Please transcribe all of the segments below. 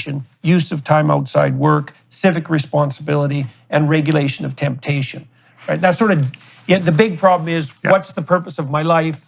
motivation, use of time outside work, civic responsibility, and regulation of temptation. Right? That's sort of, the big problem is, what's the purpose of my life?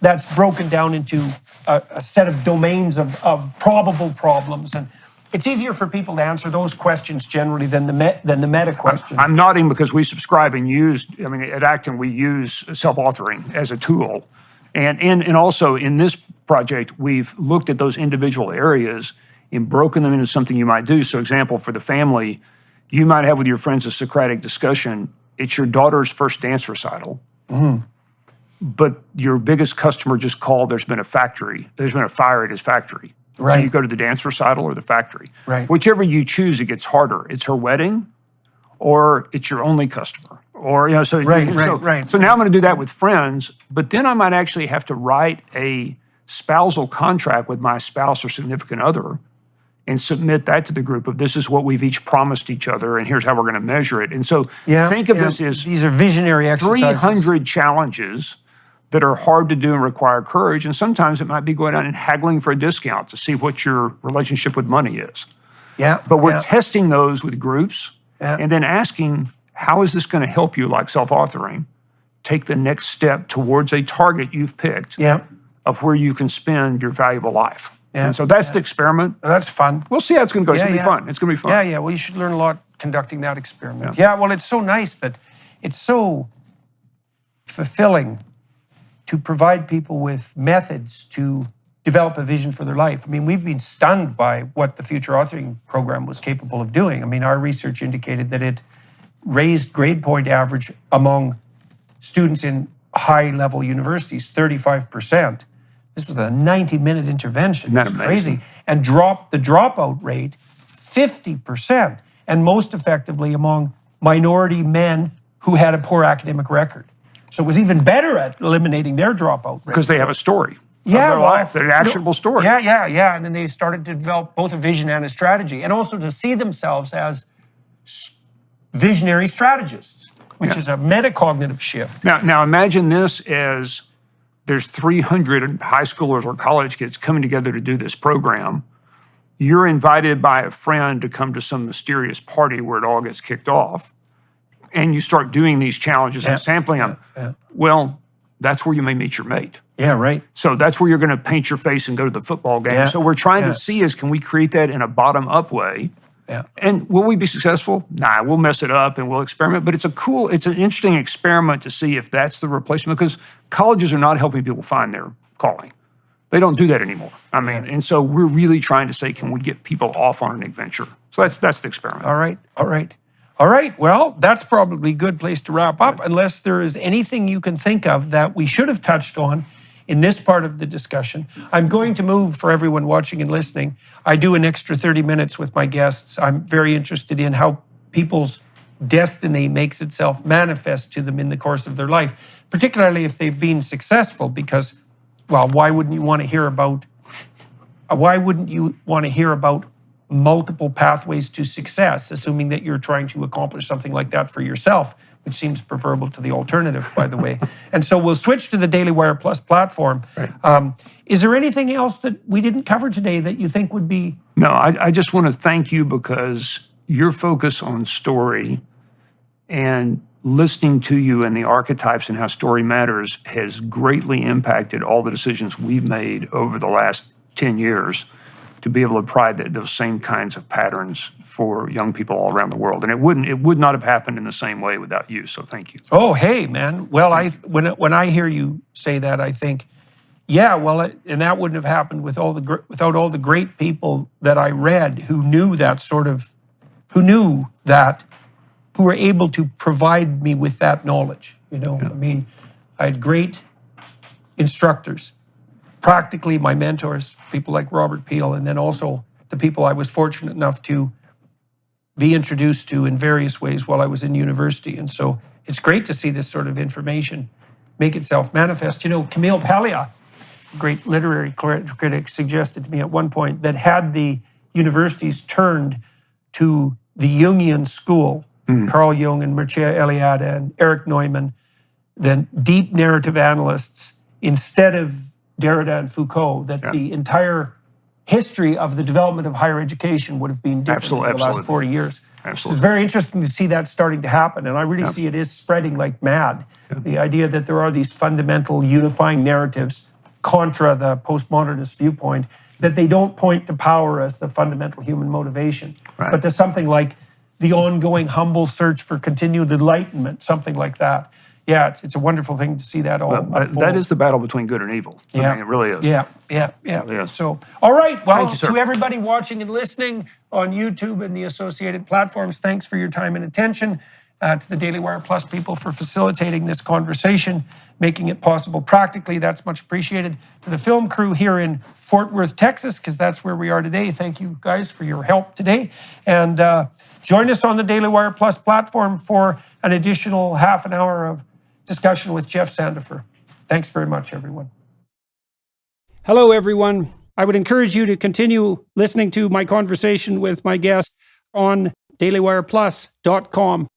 That's broken down into a set of domains of probable problems. And it's easier for people to answer those questions generally than the meta question. I'm nodding because we subscribe and use, at Acton, we use self-authoring as a tool. And also in this project, we've looked at those individual areas and broken them into something you might do. So example, for the family, you might have with your friends a Socratic discussion. It's your daughter's first dance recital. But your biggest customer just called, there's been a fire at his factory. Right. So you go to the dance recital or the factory. Right. Whichever you choose, it gets harder. It's her wedding or it's your only customer. Or, so Right. So now I'm going to do that with friends, but then I might actually have to write a spousal contract with my spouse or significant other and submit that to the group of, this is what we've each promised each other and here's how we're going to measure it. And so think of this as these are visionary exercises. 300 challenges that are hard to do and require courage. And sometimes it might be going out and haggling for a discount to see what your relationship with money is. But we're testing those with groups and then asking, how is this going to help you, like self-authoring, take the next step towards a target you've picked of where you can spend your valuable life. And so that's the experiment. That's fun. We'll see how it's going to go. It's going to be fun. It's going to be fun. Well, you should learn a lot conducting that experiment. Well, it's so nice that it's so fulfilling to provide people with methods to develop a vision for their life. We've been stunned by what the Future Authoring Program was capable of doing. Our research indicated that it raised grade point average among students in high-level universities, 35%. This was a 90-minute intervention. That's crazy. And dropped the dropout rate 50%, and most effectively among minority men who had a poor academic record. So it was even better at eliminating their dropout rate. Because they have a story of their life, their actionable story. And then they started to develop both a vision and a strategy, and also to see themselves as visionary strategists, which is a metacognitive shift. Now imagine this as there's 300 high schoolers or college kids coming together to do this program. You're invited by a friend to come to some mysterious party where it all gets kicked off. And you start doing these challenges and sampling them. Well, that's where you may meet your mate. So that's where you're going to paint your face and go to the football game. So we're trying to see is, can we create that in a bottom-up way? And will we be successful? Nah, we'll mess it up and we'll experiment. But it's an interesting experiment to see if that's the replacement, because colleges are not helping people find their calling. They don't do that anymore. And so we're really trying to say, can we get people off on an adventure? So that's the experiment. All right, well, that's probably a good place to wrap up, unless there is anything you can think of that we should have touched on in this part of the discussion. I'm going to move, for everyone watching and listening, I do an extra 30 minutes with my guests. I'm very interested in how people's destiny makes itself manifest to them in the course of their life, particularly if they've been successful, because, well, why wouldn't you want to hear about multiple pathways to success, assuming that you're trying to accomplish something like that for yourself, which seems preferable to the alternative, by the way. And so we'll switch to the Daily Wire Plus platform. Is there anything else that we didn't cover today that you think would be? No, I just want to thank you, because your focus on story and listening to you and the archetypes and how story matters has greatly impacted all the decisions we've made over the last 10 years to be able to apply those same kinds of patterns for young people all around the world. And it would not have happened in the same way without you, so thank you. Oh, hey, man. Well, when I hear you say that, I think, and that wouldn't have happened without all the great people that I read who were able to provide me with that knowledge. I had great instructors, practically my mentors, people like Robert Peel, and then also the people I was fortunate enough to be introduced to in various ways while I was in university. And so it's great to see this sort of information make itself manifest. Camille Paglia, great literary critic, suggested to me at one point that had the universities turned to the Jungian school, Carl Jung and Mircea Eliade and Eric Neumann, then deep narrative analysts, instead of Derrida and Foucault, that the entire history of the development of higher education would have been different in the last 40 years. Absolutely. It's very interesting to see that starting to happen, and I really see it is spreading like mad. The idea that there are these fundamental unifying narratives contra the postmodernist viewpoint, that they don't point to power as the fundamental human motivation, but to something like the ongoing humble search for continued enlightenment, something like that. Yeah, it's a wonderful thing to see that all unfold. That is the battle between good and evil. Yeah. I mean, it really is. Yeah. is. So, all right. Well, Thank you, sir. to everybody watching and listening on YouTube and the associated platforms, thanks for your time and attention. To the Daily Wire Plus people for facilitating this conversation, making it possible practically. That's much appreciated. To the film crew here in Fort Worth, Texas, because that's where we are today. Thank you guys for your help today. And join us on the Daily Wire Plus platform for an additional half an hour of discussion with Jeff Sandifer. Thanks very much, everyone. Hello, everyone. I would encourage you to continue listening to my conversation with my guest on dailywireplus.com.